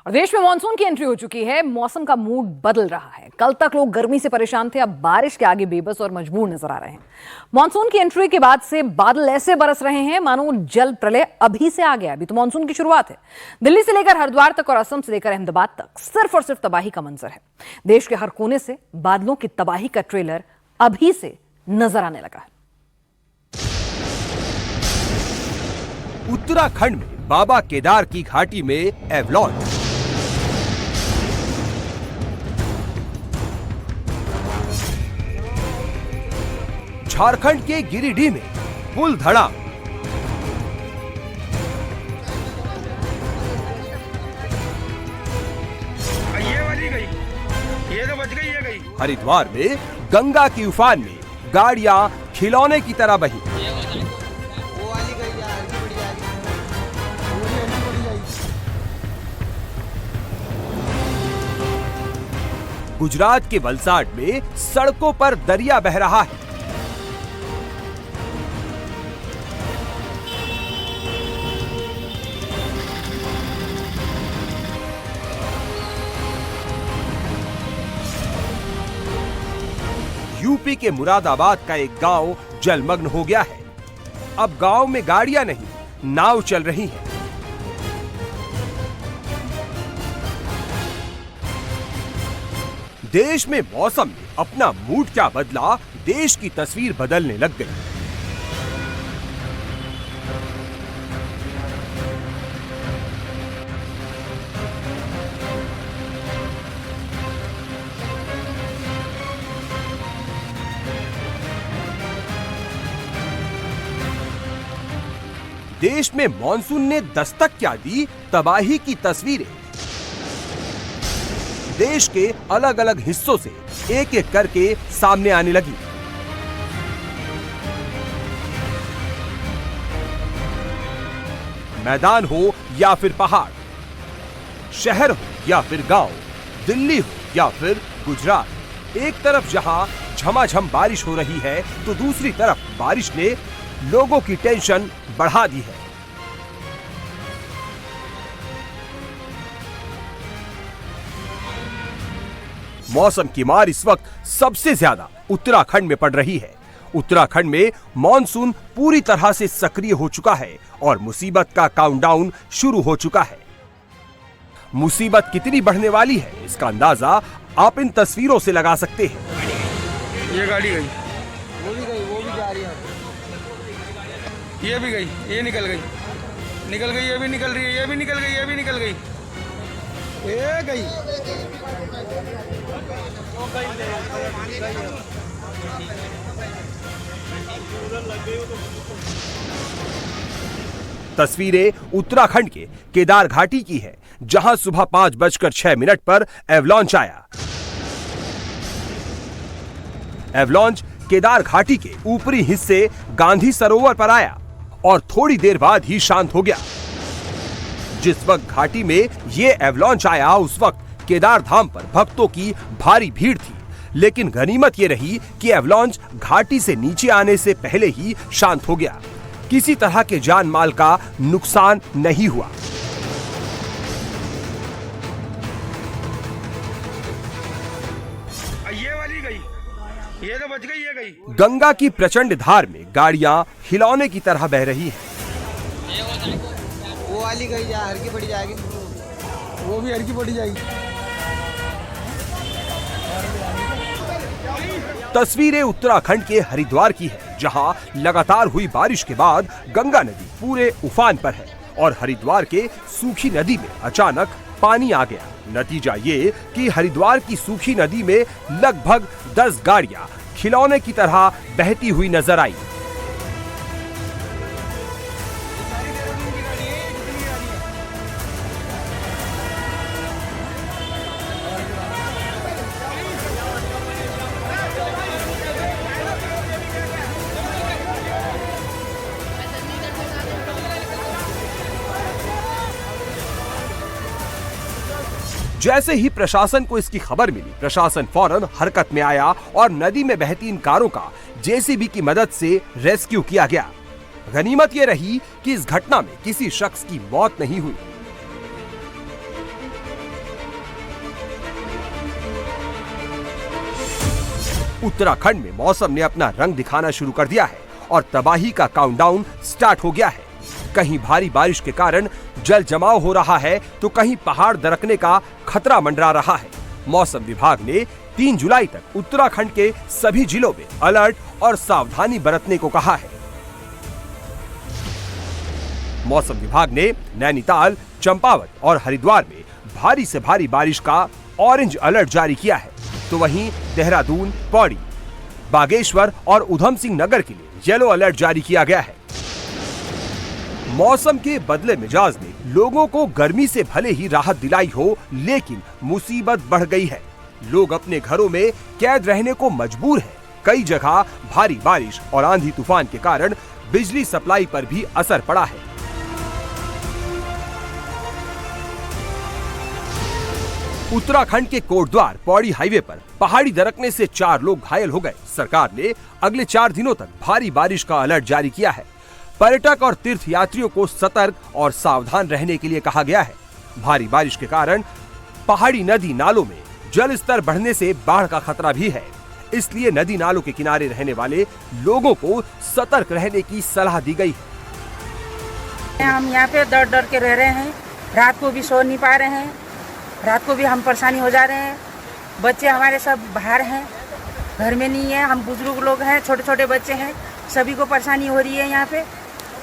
और देश में मानसून की एंट्री हो चुकी है। मौसम का मूड बदल रहा है। कल तक लोग गर्मी से परेशान थे, अब बारिश के आगे बेबस और मजबूर नजर आ रहे हैं। मानसून की एंट्री के बाद से बादल ऐसे बरस रहे हैं मानो जल प्रलय अभी से आ गया। अभी तो मानसून की शुरुआत है। दिल्ली से लेकर हरिद्वार तक और असम से लेकर अहमदाबाद तक सिर्फ और सिर्फ तबाही का मंजर है। देश के हर कोने से बादलों की तबाही का ट्रेलर अभी से नजर आने लगा है। उत्तराखंड में बाबा केदार की घाटी में एवलांच। झारखंड के गिरिडीह में पुल धड़ा। ये वाली गई, ये तो बच गई, ये गई। हरिद्वार में गंगा की उफान में गाड़ियां खिलौने की तरह बही। गुजरात के वलसाड में सड़कों पर दरिया बह रहा है। यूपी के मुरादाबाद का एक गांव जलमग्न हो गया है। अब गांव में गाड़ियां नहीं, नाव चल रही हैं। देश में मौसम ने अपना मूड क्या बदला, देश की तस्वीर बदलने लग गई। देश में मॉनसून ने दस्तक क्या दी, तबाही की तस्वीरें। देश के अलग अलग हिस्सों से एक एक करके सामने आने लगी। मैदान हो या फिर पहाड़, शहर हो या फिर गांव, दिल्ली हो या फिर गुजरात, एक तरफ जहां झमाझम बारिश हो रही है तो दूसरी तरफ बारिश ने लोगों की टेंशन बढ़ा दी है। मौसम की मार इस वक्त सबसे ज्यादा उत्तराखंड में पड़ रही है। उत्तराखंड में मॉनसून पूरी तरह से सक्रिय हो चुका है और मुसीबत का काउंटडाउन शुरू हो चुका है। मुसीबत कितनी बढ़ने वाली है, इसका अंदाजा आप इन तस्वीरों से लगा सकते हैं। ये गाड़ी गई, वो भी गई, वो भी जा रही है। ये भी गई, ये निकल गई, निकल गई, ये भी निकल रही है, ये भी निकल गई, ये भी निकल गई, ये गई। तस्वीरें उत्तराखंड के केदार घाटी की है, जहां सुबह 5:06 पर एवलांच आया। एवलांच केदार घाटी के ऊपरी हिस्से गांधी सरोवर पर आया और थोड़ी देर बाद ही शांत हो गया। जिस वक्त घाटी में ये एवलांच आया उस वक्त केदार धाम पर भक्तों की भारी भीड़ थी, लेकिन गनीमत ये रही कि एवलांच घाटी से नीचे आने से पहले ही शांत हो गया। किसी तरह के जान माल का नुकसान नहीं हुआ। ये वाली गई, ये तो बच गई, ये गई। गंगा की प्रचंड धार में गाड़ियां खिलौने की तरह बह रही हैं। वो वाली गई, हर की पड़ी जाएगी, वो भी हर की पड़ी जाएगी। तस्वीरें उत्तराखंड के हरिद्वार की है, जहां लगातार हुई बारिश के बाद गंगा नदी पूरे उफान पर है और हरिद्वार के सूखी नदी में अचानक पानी आ गया। नतीजा ये कि हरिद्वार की सूखी नदी में लगभग 10 गाड़ियां खिलौने की तरह बहती हुई नजर आई। जैसे ही प्रशासन को इसकी खबर मिली, प्रशासन फौरन हरकत में आया और नदी में बहती इन कारों का जेसीबी की मदद से रेस्क्यू किया गया। गनीमत ये रही कि इस घटना में किसी शख्स की मौत नहीं हुई। उत्तराखंड में मौसम ने अपना रंग दिखाना शुरू कर दिया है और तबाही का काउंटडाउन स्टार्ट हो गया है। कहीं भारी बारिश के कारण जल जमाव हो रहा है तो कहीं पहाड़ दरकने का खतरा मंडरा रहा है। मौसम विभाग ने 3 जुलाई तक उत्तराखंड के सभी जिलों में अलर्ट और सावधानी बरतने को कहा है। मौसम विभाग ने नैनीताल, चंपावत और हरिद्वार में भारी से भारी बारिश का ऑरेंज अलर्ट जारी किया है, तो वहीं देहरादून, पौड़ी, बागेश्वर और उधम सिंह नगर के लिए येलो अलर्ट जारी किया गया है। मौसम के बदले मिजाज ने लोगों को गर्मी से भले ही राहत दिलाई हो, लेकिन मुसीबत बढ़ गई है। लोग अपने घरों में कैद रहने को मजबूर हैं। कई जगह भारी बारिश और आंधी तूफान के कारण बिजली सप्लाई पर भी असर पड़ा है। उत्तराखंड के कोटद्वार पौड़ी हाईवे पर पहाड़ी दरकने से 4 लोग घायल हो गए। सरकार ने अगले 4 दिनों तक भारी बारिश का अलर्ट जारी किया है। पर्यटक और तीर्थ यात्रियों को सतर्क और सावधान रहने के लिए कहा गया है। भारी बारिश के कारण पहाड़ी नदी नालों में जल स्तर बढ़ने से बाढ़ का खतरा भी है, इसलिए नदी नालों के किनारे रहने वाले लोगों को सतर्क रहने की सलाह दी गई है। हम यहाँ पे डर डर के रह रहे हैं, रात को भी सो नहीं पा रहे हैं, रात को भी हम परेशानी हो जा रहे हैं। बच्चे हमारे सब बाहर हैं, घर में नहीं है, हम बुजुर्ग लोग हैं, छोटे छोटे बच्चे हैं, सभी को परेशानी हो रही है यहाँ पे।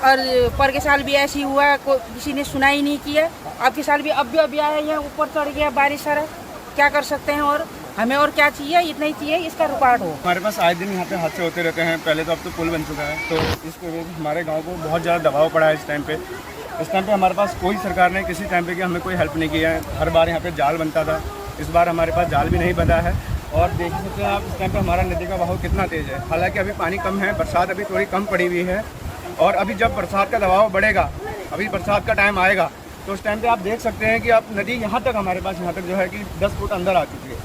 और पर के साल भी ऐसी हुआ, किसी ने सुना ही नहीं किया। अब के साल भी अभी आया है, ऊपर चढ़ गया बारिश सारा, क्या कर सकते हैं। और हमें और क्या चाहिए, इतना ही चाहिए, इसका रुकावट हो। हमारे पास आए दिन यहाँ पे हादसे होते रहते हैं। पहले तो अब तो पुल बन चुका है, तो इस वजह से हमारे गाँव को बहुत ज़्यादा दबाव पड़ा है। इस टाइम पे हमारे पास कोई सरकार ने किसी टाइम पे हमें कोई हेल्प नहीं किया है। हर बार यहाँ पे जाल बनता था, इस बार हमारे पास जाल भी नहीं बना है। और देख सकते हैं आप इस टाइम पे हमारा नदी का बहाव कितना तेज़ है। हालांकि अभी पानी कम है, बरसात अभी थोड़ी कम पड़ी हुई है। और अभी जब बरसात का दबाव बढ़ेगा, अभी बरसात का टाइम आएगा, तो उस टाइम पे आप देख सकते हैं कि आप नदी यहाँ तक हमारे पास यहाँ तक जो है कि 10 फुट अंदर आ चुकी है।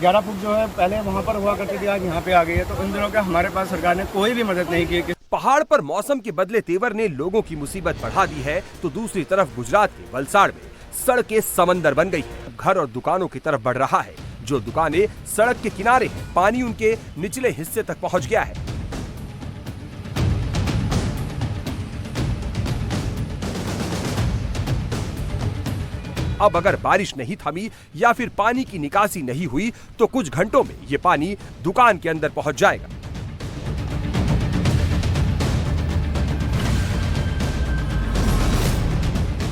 11 फुट जो है पहले वहाँ पर हुआ करती थी, आज यहाँ पे आ गई है। तो इन दिनों का हमारे पास सरकार ने कोई भी मदद नहीं की। पहाड़ पर मौसम के बदले तेवर ने लोगों की मुसीबत बढ़ा दी है, तो दूसरी तरफ गुजरात के वलसाड़ में सड़कें समंदर बन गई है। घर और दुकानों की तरफ बढ़ रहा है। जो दुकानें सड़क के किनारे हैं, पानी उनके निचले हिस्से तक पहुंच गया है। अब अगर बारिश नहीं थमी या फिर पानी की निकासी नहीं हुई तो कुछ घंटों में ये पानी दुकान के अंदर पहुंच जाएगा।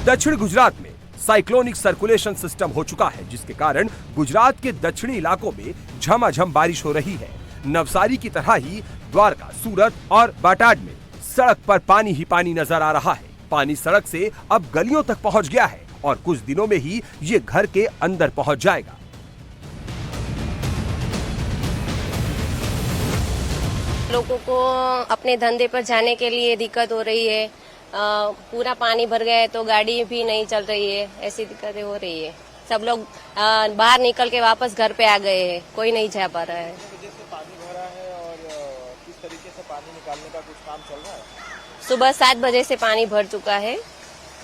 दक्षिण गुजरात में साइक्लोनिक सर्कुलेशन सिस्टम हो चुका है, जिसके कारण गुजरात के दक्षिणी इलाकों में झमाझम बारिश हो रही है। नवसारी की तरह ही द्वारका, सूरत और बाटाड में सड़क पर पानी ही पानी नजर आ रहा है। पानी सड़क से अब गलियों तक पहुंच गया है और कुछ दिनों में ही ये घर के अंदर पहुंच जाएगा। लोगों को अपने धंधे पर जाने के लिए दिक्कत हो रही है। पूरा पानी भर गया है तो गाड़ी भी नहीं चल रही है, ऐसी दिक्कतें हो रही है। सब लोग बाहर निकल के वापस घर पे आ गए हैं, कोई नहीं जा पा रहा है। पानी भरा है और किस तरीके से पानी निकालने का कुछ काम चल रहा है? सुबह 7 बजे से पानी भर चुका है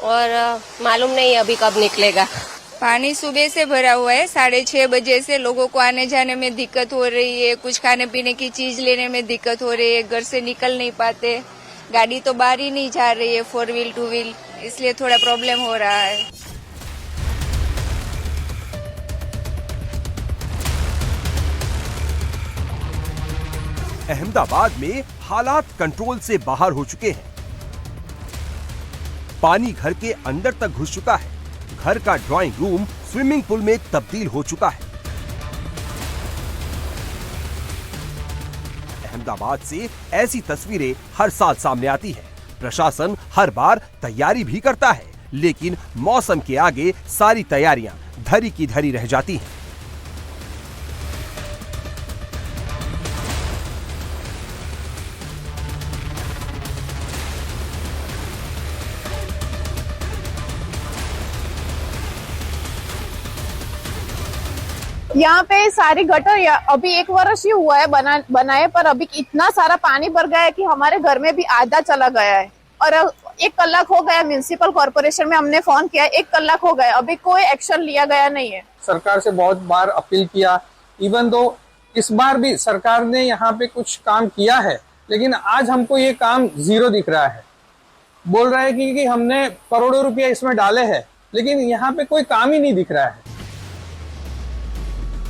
और मालूम नहीं अभी कब निकलेगा। पानी सुबह से भरा हुआ है, 6:30 बजे से लोगों को आने जाने में दिक्कत हो रही है। कुछ खाने पीने की चीज लेने में दिक्कत हो रही है, घर से निकल नहीं पाते, गाड़ी तो बाहर ही नहीं जा रही है, 4 व्हील 2 व्हील, इसलिए थोड़ा प्रॉब्लम हो रहा है। अहमदाबाद में हालात कंट्रोल से बाहर हो चुके हैं। पानी घर के अंदर तक घुस चुका है। घर का ड्राइंग रूम स्विमिंग पूल में तब्दील हो चुका है। अहमदाबाद से ऐसी तस्वीरें हर साल सामने आती है। प्रशासन हर बार तैयारी भी करता है, लेकिन मौसम के आगे सारी तैयारियां धरी की धरी रह जाती हैं। यहाँ पे सारी गटर अभी 1 वर्ष ही हुआ है बनाए, पर अभी इतना सारा पानी भर गया है कि हमारे घर में भी आधा चला गया है। और 1 कलाक हो गया, म्युनिसिपल कॉर्पोरेशन में हमने फोन किया, 1 कलाक हो गया, अभी कोई एक्शन लिया गया नहीं है। सरकार से बहुत बार अपील किया, इवन दो इस बार भी सरकार ने यहाँ पे कुछ काम किया है, लेकिन आज हमको ये काम जीरो दिख रहा है। बोल रहा है कि हमने करोड़ों रुपया इसमें डाले हैं, लेकिन यहाँ पे कोई काम ही नहीं दिख रहा है।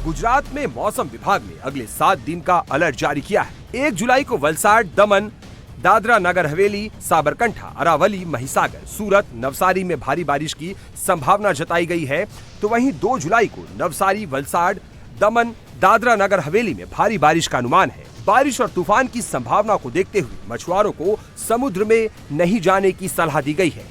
गुजरात में मौसम विभाग ने अगले 7 दिन का अलर्ट जारी किया है। 1 जुलाई को वलसाड, दमन, दादरा नगर हवेली, साबरकंठा, अरावली, महिसागर, सूरत, नवसारी में भारी बारिश की संभावना जताई गई है, तो वहीं 2 जुलाई को नवसारी, वलसाड, दमन, दादरा नगर हवेली में भारी बारिश का अनुमान है। बारिश और तूफान की संभावना को देखते हुए मछुआरों को समुद्र में नहीं जाने की सलाह दी गई है।